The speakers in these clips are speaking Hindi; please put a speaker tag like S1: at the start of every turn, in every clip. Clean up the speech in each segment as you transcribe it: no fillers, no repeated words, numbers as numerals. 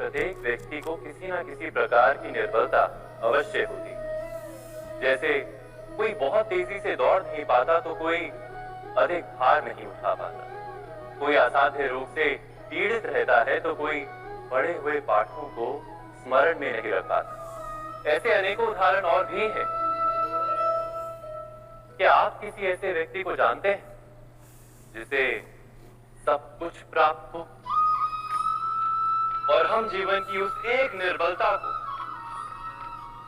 S1: प्रत्येक व्यक्ति को किसी न किसी प्रकार की निर्बलता अवश्य होती। जैसे कोई बहुत तेजी से दौड़ नहीं पाता तो कोई अधिक भार नहीं उठा पाता, कोई असाध्य रूप से पीड़ित रहता है तो कोई पढ़े हुए पाठों को स्मरण में नहीं रख पाता। ऐसे अनेकों उदाहरण और भी हैं। क्या आप किसी ऐसे व्यक्ति को जानते हैं जिसे सब कुछ प्राप्त हो और हम जीवन की उस एक निर्बलता को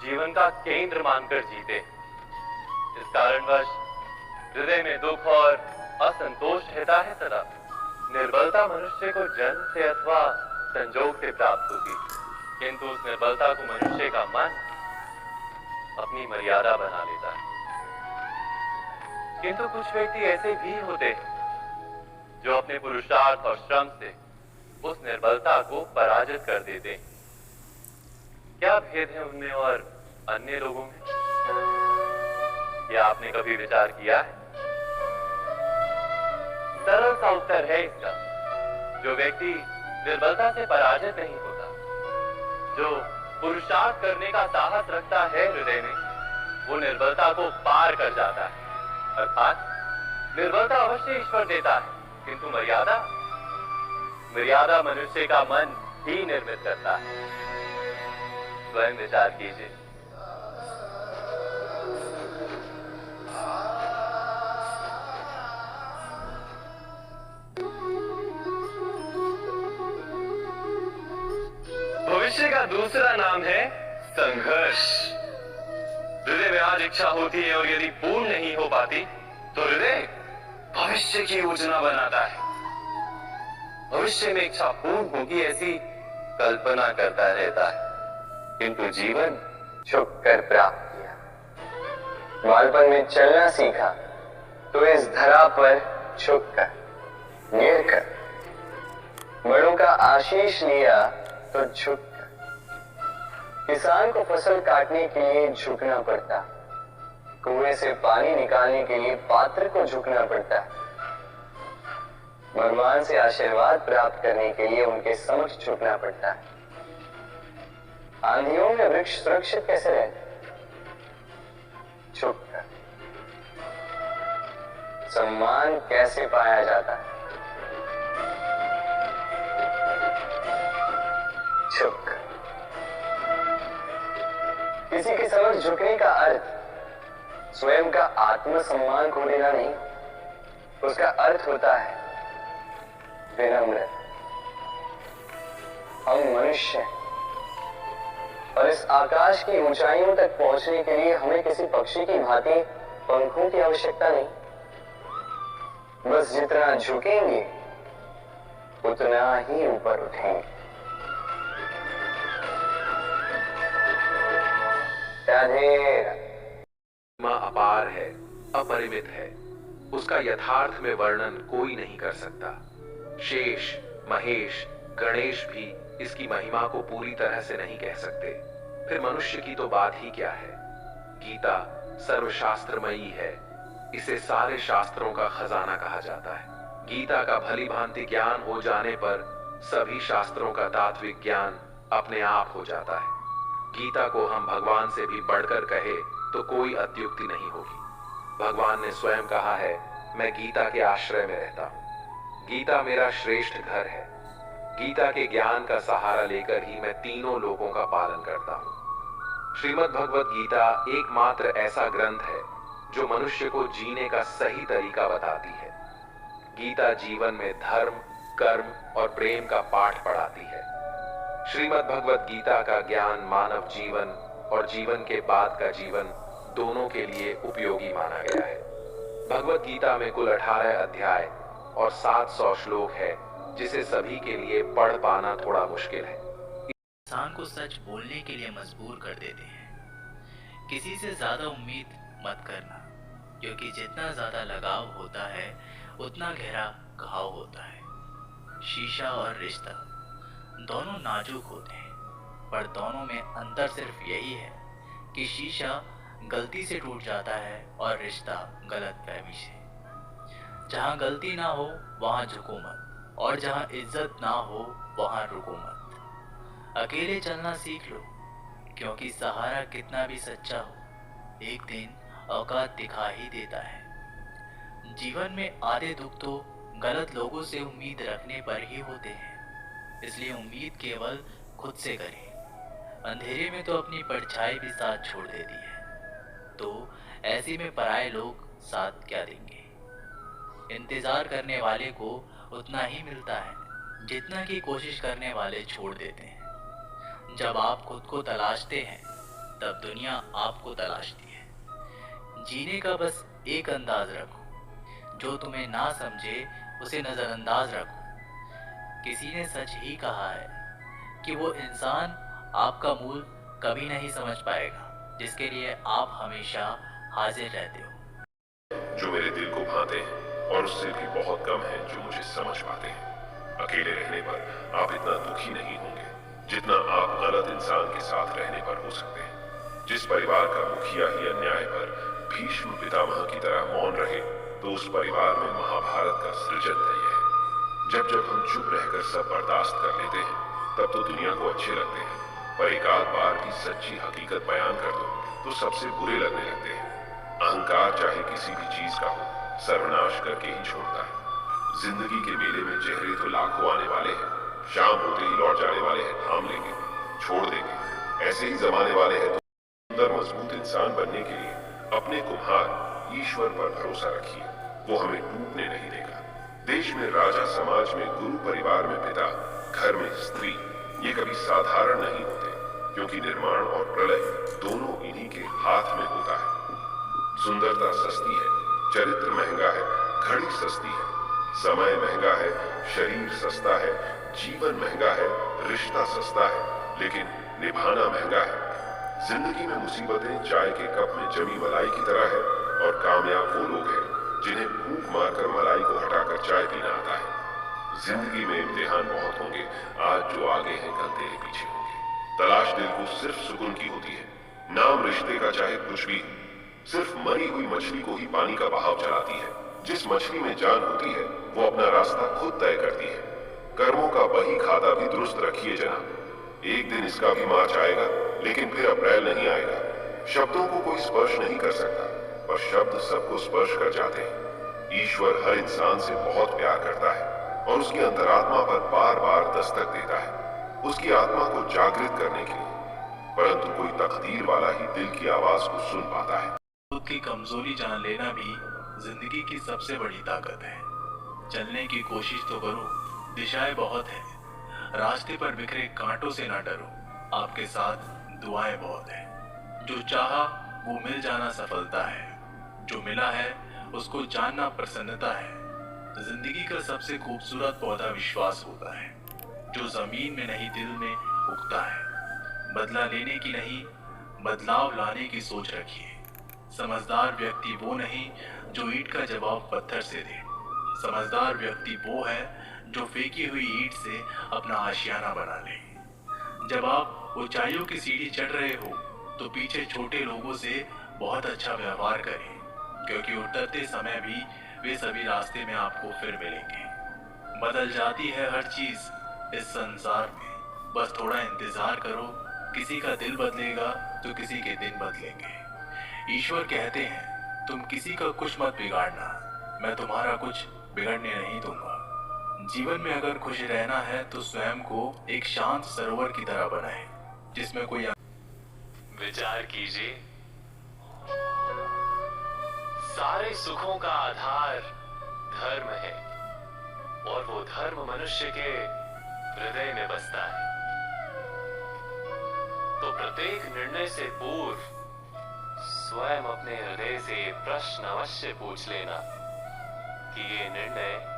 S1: जीवन का केंद्र मानकर जीते हैं? इस कारणवश हृदय में दुख और असंतोष रहता है सदा। निर्बलता मनुष्य को जन्म से अथवा संजोग से प्राप्त होती, किंतु उस निर्बलता को मनुष्य का मन अपनी मर्यादा बना लेता है। किंतु कुछ व्यक्ति ऐसे भी होते हैं जो अपने पुरुषार्थ और श्रम से उस निर्बलता को पराजित कर देते हैं। क्या भेद है उनमें और अन्य लोगों में? क्या आपने कभी विचार किया है? सरल सा उत्तर है इसका। जो व्यक्ति निर्बलता से पराजित नहीं होता, जो पुरुषार्थ करने का साहस रखता है हृदय में, वो निर्बलता को पार कर जाता है। अर्थात निर्बलता अवश्य ईश्वर देता है, किंतु मर्यादा मनुष्य का मन ही निर्मित करता है। स्वयं विचार कीजिए। भविष्य का दूसरा नाम है संघर्ष। हृदय में आज इच्छा होती है और यदि पूर्ण नहीं हो पाती तो हृदय भविष्य की योजना बनाता है। भविष्य में इच्छा पूर्ण होगी ऐसी कल्पना करता रहता है, किंतु जीवन
S2: छुप कर प्राप्त किया। बालपन में चलना सीखा तो इस धरा पर छुप कर, गिर कर। बड़ों का आशीष लिया तो झुक कर। किसान को फसल काटने के लिए झुकना पड़ता, कुएं से पानी निकालने के लिए पात्र को झुकना पड़ता है। भगवान से आशीर्वाद प्राप्त करने के लिए उनके समक्ष झुकना पड़ता है। आंधियों में वृक्ष सुरक्षित कैसे रहते? झुक कर। सम्मान कैसे पाया जाता है? झुक कर। किसी के समक्ष झुकने का अर्थ स्वयं का आत्मसम्मान खो देना नहीं, उसका अर्थ होता है विनम्र। हम मनुष्य हैं और इस आकाश की ऊंचाइयों तक पहुंचने के लिए हमें किसी पक्षी की भांति पंखों की आवश्यकता नहीं। बस जितना झुकेंगे उतना ही ऊपर उठेंगे।
S3: मां अपार है, अपरिमित है, उसका यथार्थ में वर्णन कोई नहीं कर सकता। शेष, महेश, गणेश भी इसकी महिमा को पूरी तरह से नहीं कह सकते। फिर मनुष्य की तो बात ही क्या है। गीता सर्वशास्त्रमयी है, इसे सारे शास्त्रों का खजाना कहा जाता है। गीता का भली भांति ज्ञान हो जाने पर सभी शास्त्रों का तात्विक ज्ञान अपने आप हो जाता है। गीता को हम भगवान से भी बढ़कर कहे तो कोई अत्युक्ति नहीं होगी। भगवान ने स्वयं कहा है, मैं गीता के आश्रय में रहता हूं। गीता मेरा श्रेष्ठ घर है। गीता के ज्ञान का सहारा लेकर ही मैं तीनों लोकों का पालन करता हूं। श्रीमद् भगवत गीता एकमात्र ऐसा ग्रंथ है जो मनुष्य को जीने का सही तरीका बताती है। गीता जीवन में धर्म, कर्म और प्रेम का पाठ पढ़ाती है। श्रीमद् भगवत गीता का ज्ञान मानव जीवन और जीवन के बाद का जीवन दोनों के लिए उपयोगी माना गया है। भगवत गीता में कुल 18 अध्याय और 700 श्लोक है, जिसे सभी के लिए पढ़ पाना थोड़ा मुश्किल है।
S4: इंसान को सच बोलने के लिए मजबूर कर देते हैं। किसी से ज्यादा उम्मीद मत करना, क्योंकि जितना ज्यादा लगाव होता है उतना गहरा घाव होता है। शीशा और रिश्ता दोनों नाजुक होते हैं, पर दोनों में अंतर सिर्फ यही है कि शीशा गलती से टूट जाता है और रिश्ता गलतफहमी से। जहाँ गलती ना हो वहाँ झुको मत, और जहाँ इज्जत ना हो वहाँ रुको मत। अकेले चलना सीख लो, क्योंकि सहारा कितना भी सच्चा हो, एक दिन औकात दिखा ही देता है। जीवन में आधे दुख तो गलत लोगों से उम्मीद रखने पर ही होते हैं, इसलिए उम्मीद केवल खुद से करें। अंधेरे में तो अपनी परछाई भी साथ छोड़ देती है, तो ऐसे में पराये लोग साथ क्या देंगे। इंतज़ार करने वाले को उतना ही मिलता है जितना कि कोशिश करने वाले छोड़ देते हैं। जब आप खुद को तलाशते हैं तब दुनिया आपको तलाशती है। जीने का बस एक अंदाज रखो, जो तुम्हें ना समझे उसे नज़रअंदाज रखो। किसी ने सच ही कहा है कि वो इंसान आपका मूल कभी नहीं समझ पाएगा जिसके लिए आप हमेशा हाजिर रहते हो।
S5: जो मेरे दिल को भाते हैं और उससे भी बहुत कम है जो मुझे समझ पाते हैं। अकेले रहने पर आप इतना दुखी नहीं होंगे जितना आप गलत इंसान के साथ रहने पर हो सकते हैं। जिस परिवार का मुखिया ही अन्याय पर भीष्म पितामह की तरह मौन रहे, तो उस परिवार में महाभारत का सृजन तय है। जब जब हम चुप रहकर सब बर्दाश्त कर लेते हैं, तब तो दुनिया को अच्छे लगते हैं, पर एक आध बार भी सच्ची हकीकत बयान कर दो तो सबसे बुरे लगने लगते हैं। अहंकार चाहे किसी भी चीज का हो, सर्वनाश करके ही छोड़ता है। जिंदगी के मेले में चेहरे तो लाखों आने वाले हैं, शाम होते ही लौट जाने वाले हैं, थाम लेंगे, छोड़ देंगे। ऐसे ही जमाने वाले हैं, तो सुंदर मजबूत इंसान बनने के लिए अपने कुम्हार ईश्वर पर भरोसा रखिए, वो हमें टूटने नहीं देगा। देश में राजा, समाज में गुरु, परिवार में पिता, घर में स्त्री, ये कभी साधारण नहीं होते, क्योंकि निर्माण और प्रलय दोनों इन्हीं के हाथ में होता है। सुंदरता सस्ती है, चरित्र महंगा है, घड़ी सस्ती है, समय महंगा है, शरीर सस्ता है, जीवन महंगा है, रिश्ता सस्ता है, लेकिन निभाना महंगा है। जिंदगी में मुसीबतें चाय के कप में जमी मलाई की तरह है, और कामयाब वो लोग हैं जिन्हें भूख मारकर मलाई को हटाकर चाय पीना आता है। जिंदगी में इम्तिहान बहुत होंगे, आज जो आगे हैं कल तेरे पीछे होंगे। तलाश दिल को सिर्फ सुकून की होती है, नाम रिश्ते का चाहे कुछ भी। सिर्फ मरी हुई मछली को ही पानी का बहाव चलाती है। जिस मछली में जान होती है वो अपना रास्ता खुद तय करती है। कर्मों का बही खाता भी दुरुस्त रखिए जनाब, एक दिन इसका भी मार्च आएगा, लेकिन फिर अप्रैल नहीं आएगा। शब्दों को कोई स्पर्श नहीं कर सकता, पर शब्द सबको स्पर्श कर जाते हैं। ईश्वर हर इंसान से बहुत प्यार करता है और उसकी अंतरात्मा पर बार बार दस्तक देता है, उसकी आत्मा को जागृत करने के लिए। परंतु कोई तकदीर वाला ही दिल की आवाज को सुन पाता है।
S6: खुद की कमजोरी जान लेना भी जिंदगी की सबसे बड़ी ताकत है। चलने की कोशिश तो करो, दिशाएं बहुत है, रास्ते पर बिखरे कांटों से ना डरो, आपके साथ दुआएं बहुत है। जो चाहा वो मिल जाना सफलता है, जो मिला है उसको जानना प्रसन्नता है। जिंदगी का सबसे खूबसूरत पौधा विश्वास होता है, जो जमीन में नहीं दिल में उगता है। बदला लेने की नहीं, बदलाव लाने की सोच रखिए। समझदार व्यक्ति वो नहीं जो ईंट का जवाब पत्थर से दे, समझदार व्यक्ति वो है जो फेंकी हुई ईंट से अपना आशियाना बना ले। जब आप ऊंचाइयों की सीढ़ी चढ़ रहे हो तो पीछे छोटे लोगों से बहुत अच्छा व्यवहार करें, क्योंकि उतरते समय भी वे सभी रास्ते में आपको फिर मिलेंगे। बदल जाती है हर चीज इस संसार में, बस थोड़ा इंतजार करो, किसी का दिल बदलेगा तो किसी के दिन बदलेंगे। ईश्वर कहते हैं तुम किसी का कुछ मत बिगाड़ना, मैं तुम्हारा कुछ बिगड़ने नहीं दूंगा। जीवन में अगर खुश रहना है तो स्वयं को एक शांत सरोवर की तरह बनाए, जिसमें कोई
S1: विचार कीजिए, सारे सुखों का आधार धर्म है, और वो धर्म मनुष्य के हृदय में बसता है। तो प्रत्येक निर्णय से पूर्व स्वयं अपने हृदय से प्रश्न अवश्य पूछ लेना कि ये निर्णय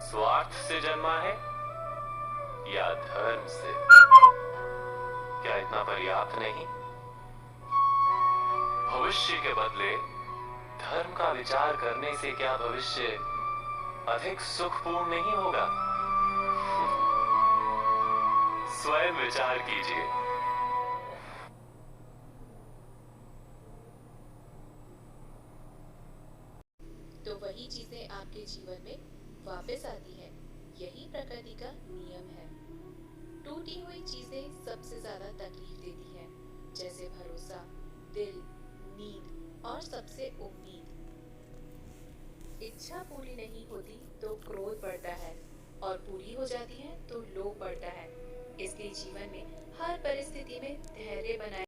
S1: स्वार्थ से जन्मा है या धर्म से। क्या इतना पर्याप्त नहीं? भविष्य के बदले धर्म का विचार करने से क्या भविष्य अधिक सुखपूर्ण नहीं होगा? स्वयं विचार कीजिए।
S7: तो वही चीजें आपके जीवन में वापस आती है। यही प्रकृति का नियम है। टूटी हुई चीजें सबसे ज्यादा तकलीफ देती है, जैसे भरोसा, दिल, नींद और सबसे उम्मीद। इच्छा पूरी नहीं होती तो क्रोध बढ़ता है और पूरी हो जाती है तो लोभ बढ़ता है। इसलिए जीवन में हर परिस्थिति में धैर्य बनाए